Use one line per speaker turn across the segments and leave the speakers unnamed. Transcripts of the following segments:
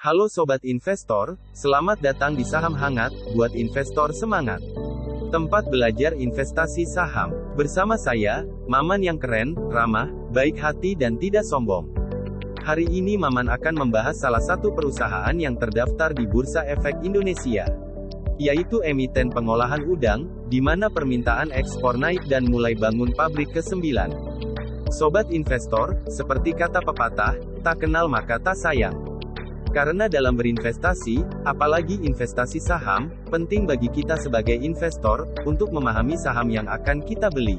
Halo Sobat Investor, selamat datang di Saham Hangat, buat investor semangat. Tempat belajar investasi saham. Bersama saya, Maman yang keren, ramah, baik hati dan tidak sombong. Hari ini Maman akan membahas salah satu perusahaan yang terdaftar di Bursa Efek Indonesia, yaitu emiten pengolahan udang, di mana permintaan ekspor naik dan mulai bangun pabrik ke-9. Sobat investor, seperti kata pepatah, tak kenal maka tak sayang. Karena dalam berinvestasi, apalagi investasi saham, penting bagi kita sebagai investor, untuk memahami saham yang akan kita beli.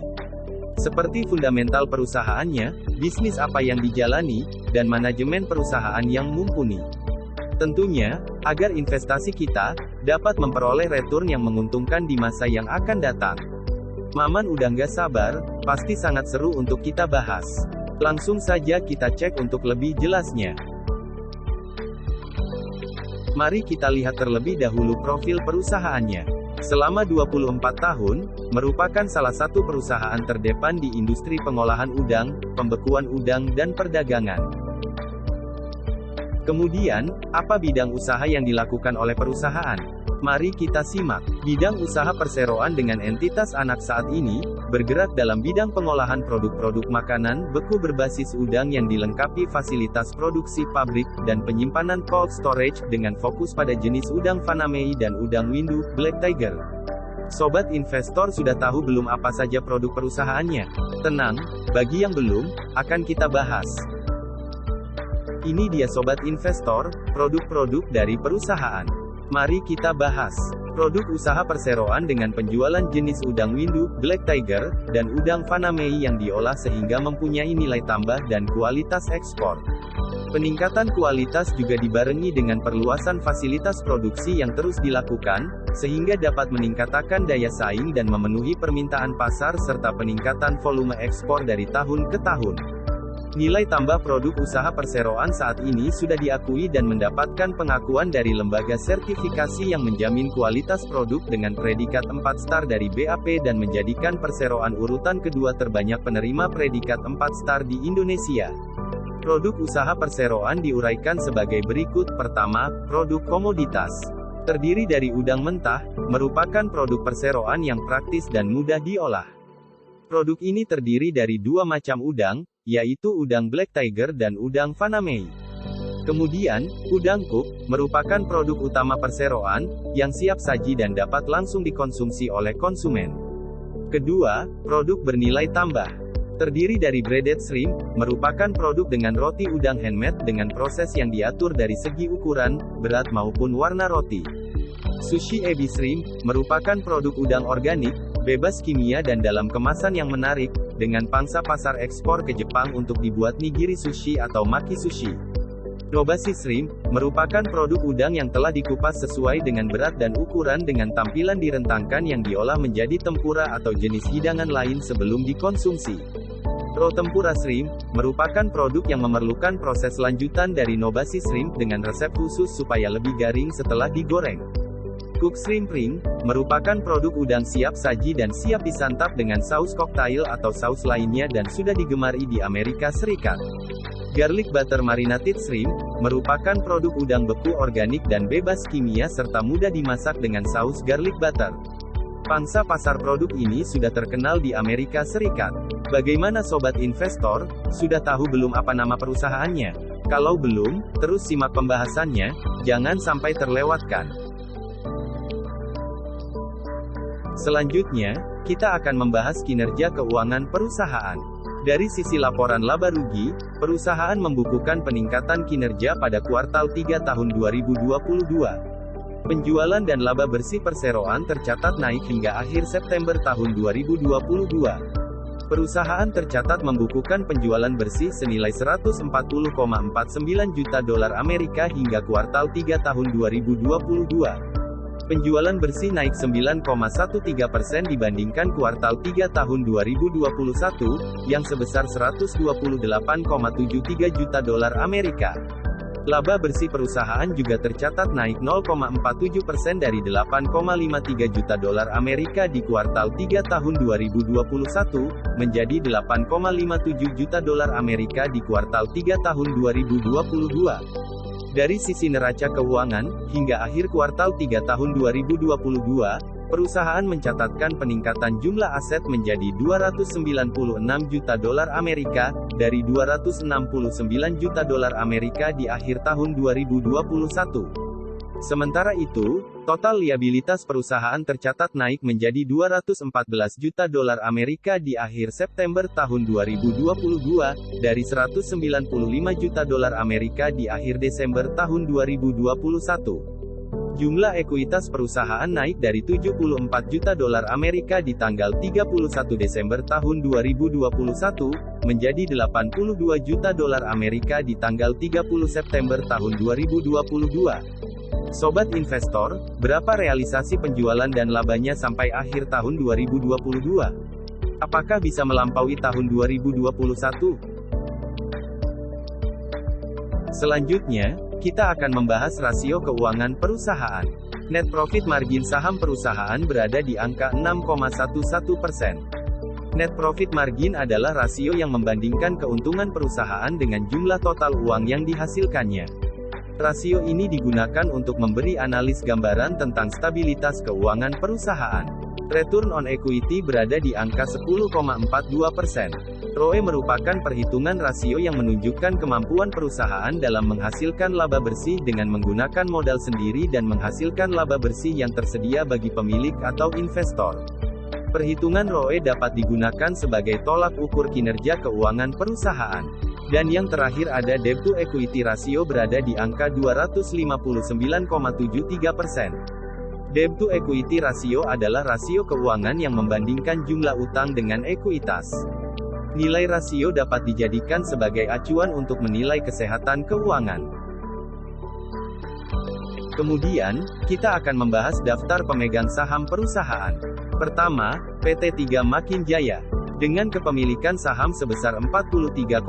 Seperti fundamental perusahaannya, bisnis apa yang dijalani, dan manajemen perusahaan yang mumpuni. Tentunya, agar investasi kita, dapat memperoleh return yang menguntungkan di masa yang akan datang. Maman udah nggak sabar, pasti sangat seru untuk kita bahas. Langsung saja kita cek untuk lebih jelasnya. Mari kita lihat terlebih dahulu profil perusahaannya. Selama 24 tahun, merupakan salah satu perusahaan terdepan di industri pengolahan udang, pembekuan udang dan perdagangan. Kemudian, apa bidang usaha yang dilakukan oleh perusahaan? Mari kita simak. Bidang usaha perseroan dengan entitas anak saat ini, bergerak dalam bidang pengolahan produk-produk makanan beku berbasis udang yang dilengkapi fasilitas produksi pabrik, dan penyimpanan cold storage, dengan fokus pada jenis udang Fanamei dan udang Windu, Black Tiger. Sobat investor sudah tahu belum apa saja produk perusahaannya? Tenang, bagi yang belum, akan kita bahas. Ini dia Sobat investor, produk-produk dari perusahaan. Mari kita bahas. Produk usaha perseroan dengan penjualan jenis udang Windu, Black Tiger, dan udang Fanamei yang diolah sehingga mempunyai nilai tambah dan kualitas ekspor. Peningkatan kualitas juga dibarengi dengan perluasan fasilitas produksi yang terus dilakukan, sehingga dapat meningkatkan daya saing dan memenuhi permintaan pasar serta peningkatan volume ekspor dari tahun ke tahun. Nilai tambah produk usaha perseroan saat ini sudah diakui dan mendapatkan pengakuan dari lembaga sertifikasi yang menjamin kualitas produk dengan predikat 4 star dari BAP dan menjadikan perseroan urutan kedua terbanyak penerima predikat 4 star di Indonesia. Produk usaha perseroan diuraikan sebagai berikut. Pertama, produk komoditas. Terdiri dari udang mentah, merupakan produk perseroan yang praktis dan mudah diolah. Produk ini terdiri dari dua macam udang, yaitu udang Black Tiger dan udang Fanamei. Kemudian, udang cook, merupakan produk utama perseroan, yang siap saji dan dapat langsung dikonsumsi oleh konsumen. Kedua, produk bernilai tambah. Terdiri dari breaded shrimp, merupakan produk dengan roti udang handmade dengan proses yang diatur dari segi ukuran, berat maupun warna roti. Sushi ebi shrimp, merupakan produk udang organik, bebas kimia dan dalam kemasan yang menarik, dengan pangsa pasar ekspor ke Jepang untuk dibuat nigiri sushi atau maki sushi. Nobashi shrimp, merupakan produk udang yang telah dikupas sesuai dengan berat dan ukuran dengan tampilan direntangkan yang diolah menjadi tempura atau jenis hidangan lain sebelum dikonsumsi. Raw tempura shrimp, merupakan produk yang memerlukan proses lanjutan dari Nobashi shrimp dengan resep khusus supaya lebih garing setelah digoreng. Cook shrimp ring, merupakan produk udang siap saji dan siap disantap dengan saus koktail atau saus lainnya dan sudah digemari di Amerika Serikat. Garlic butter marinated shrimp, merupakan produk udang beku organik dan bebas kimia serta mudah dimasak dengan saus garlic butter. Pangsa pasar produk ini sudah terkenal di Amerika Serikat. Bagaimana Sobat Investor, sudah tahu belum apa nama perusahaannya? Kalau belum, terus simak pembahasannya, jangan sampai terlewatkan. Selanjutnya, kita akan membahas kinerja keuangan perusahaan. Dari sisi laporan laba rugi, perusahaan membukukan peningkatan kinerja pada kuartal 3 tahun 2022. Penjualan dan laba bersih perseroan tercatat naik hingga akhir September tahun 2022. Perusahaan tercatat membukukan penjualan bersih senilai 140,49 juta dolar Amerika hingga kuartal 3 tahun 2022. Penjualan bersih naik 9,13% dibandingkan kuartal 3 tahun 2021, yang sebesar 128,73 juta dolar Amerika. Laba bersih perusahaan juga tercatat naik 0,47% dari 8,53 juta dolar Amerika di kuartal 3 tahun 2021, menjadi 8,57 juta dolar Amerika di kuartal 3 tahun 2022. Dari sisi neraca keuangan, hingga akhir kuartal 3 tahun 2022, perusahaan mencatatkan peningkatan jumlah aset menjadi 296 juta dolar Amerika, dari 269 juta dolar Amerika di akhir tahun 2021. Sementara itu, total liabilitas perusahaan tercatat naik menjadi 214 juta dolar Amerika di akhir September tahun 2022, dari 195 juta dolar Amerika di akhir Desember tahun 2021. Jumlah ekuitas perusahaan naik dari 74 juta dolar Amerika di tanggal 31 Desember tahun 2021, menjadi 82 juta dolar Amerika di tanggal 30 September tahun 2022. Sobat investor, berapa realisasi penjualan dan labanya sampai akhir tahun 2022? Apakah bisa melampaui tahun 2021? Selanjutnya, kita akan membahas rasio keuangan perusahaan. Net profit margin saham perusahaan berada di angka 6,11%. Net profit margin adalah rasio yang membandingkan keuntungan perusahaan dengan jumlah total uang yang dihasilkannya. Rasio ini digunakan untuk memberi analis gambaran tentang stabilitas keuangan perusahaan. Return on equity berada di angka 10,42%. ROE merupakan perhitungan rasio yang menunjukkan kemampuan perusahaan dalam menghasilkan laba bersih dengan menggunakan modal sendiri dan menghasilkan laba bersih yang tersedia bagi pemilik atau investor. Perhitungan ROE dapat digunakan sebagai tolak ukur kinerja keuangan perusahaan. Dan yang terakhir ada debt to equity ratio berada di angka 259,73%. Debt to equity ratio adalah rasio keuangan yang membandingkan jumlah utang dengan ekuitas. Nilai rasio dapat dijadikan sebagai acuan untuk menilai kesehatan keuangan. Kemudian, kita akan membahas daftar pemegang saham perusahaan. Pertama, PT 3 Makin Jaya, dengan kepemilikan saham sebesar 43,00%.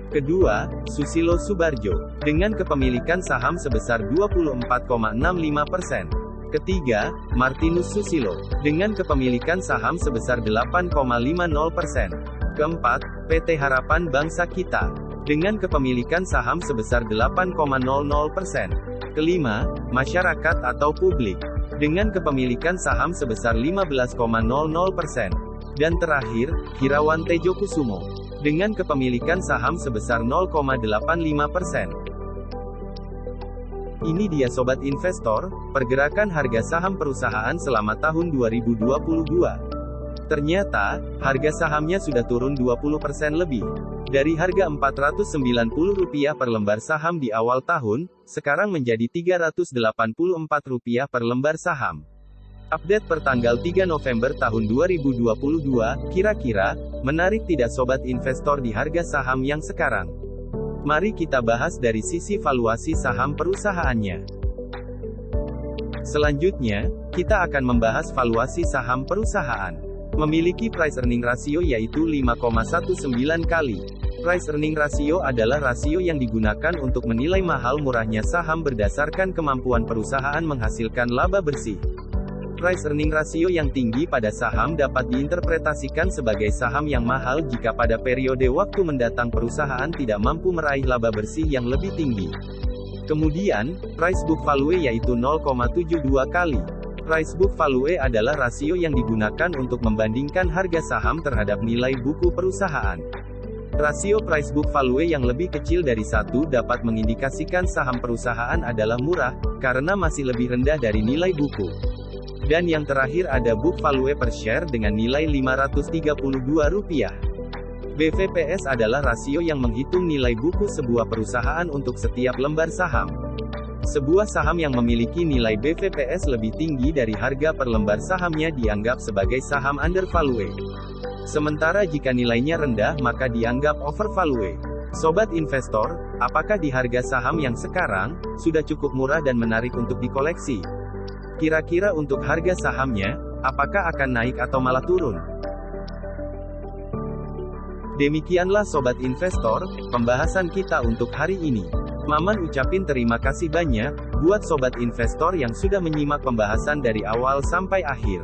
Kedua, Susilo Subarjo, dengan kepemilikan saham sebesar 24,65%. Ketiga, Martinus Susilo, dengan kepemilikan saham sebesar 8,50%. Keempat, PT Harapan Bangsa Kita, dengan kepemilikan saham sebesar 8,00%. Kelima, masyarakat atau publik, dengan kepemilikan saham sebesar 15,00%. Dan terakhir, Hirawan Tejo Kusumo, dengan kepemilikan saham sebesar 0,85%. Ini dia sobat investor, pergerakan harga saham perusahaan selama tahun 2022. Ternyata, harga sahamnya sudah turun 20% lebih. Dari harga Rp490 per lembar saham di awal tahun, sekarang menjadi Rp384 per lembar saham. Update per tanggal 3 November tahun 2022, kira-kira, menarik tidak sobat investor di harga saham yang sekarang? Mari kita bahas dari sisi valuasi saham perusahaannya. Selanjutnya, kita akan membahas valuasi saham perusahaan. Memiliki price earning ratio yaitu 5,19 kali. Price earning ratio adalah rasio yang digunakan untuk menilai mahal murahnya saham berdasarkan kemampuan perusahaan menghasilkan laba bersih. Price earning ratio yang tinggi pada saham dapat diinterpretasikan sebagai saham yang mahal jika pada periode waktu mendatang perusahaan tidak mampu meraih laba bersih yang lebih tinggi. Kemudian, price book value yaitu 0,72 kali. Price book value adalah rasio yang digunakan untuk membandingkan harga saham terhadap nilai buku perusahaan. Rasio price book value yang lebih kecil dari 1 dapat mengindikasikan saham perusahaan adalah murah, karena masih lebih rendah dari nilai buku. Dan yang terakhir ada book value per share dengan nilai Rp532. BVPS adalah rasio yang menghitung nilai buku sebuah perusahaan untuk setiap lembar saham. Sebuah saham yang memiliki nilai BVPS lebih tinggi dari harga per lembar sahamnya dianggap sebagai saham undervalue. Sementara jika nilainya rendah maka dianggap overvalue. Sobat investor, apakah di harga saham yang sekarang, sudah cukup murah dan menarik untuk dikoleksi? Kira-kira untuk harga sahamnya, apakah akan naik atau malah turun? Demikianlah sobat investor, pembahasan kita untuk hari ini. Maman ucapin terima kasih banyak, buat sobat investor yang sudah menyimak pembahasan dari awal sampai akhir.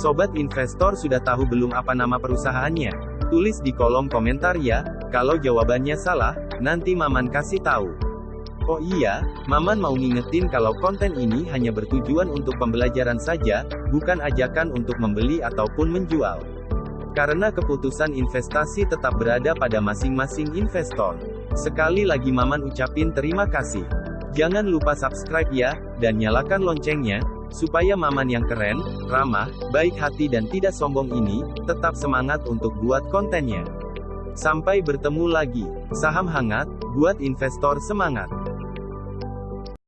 Sobat investor sudah tahu belum apa nama perusahaannya? Tulis di kolom komentar ya, kalau jawabannya salah, nanti Maman kasih tahu. Oh iya, Maman mau ngingetin kalau konten ini hanya bertujuan untuk pembelajaran saja, bukan ajakan untuk membeli ataupun menjual. Karena keputusan investasi tetap berada pada masing-masing investor. Sekali lagi Maman ucapin terima kasih. Jangan lupa subscribe ya, dan nyalakan loncengnya, supaya Maman yang keren, ramah, baik hati dan tidak sombong ini, tetap semangat untuk buat kontennya. Sampai bertemu lagi. Saham hangat, buat investor semangat.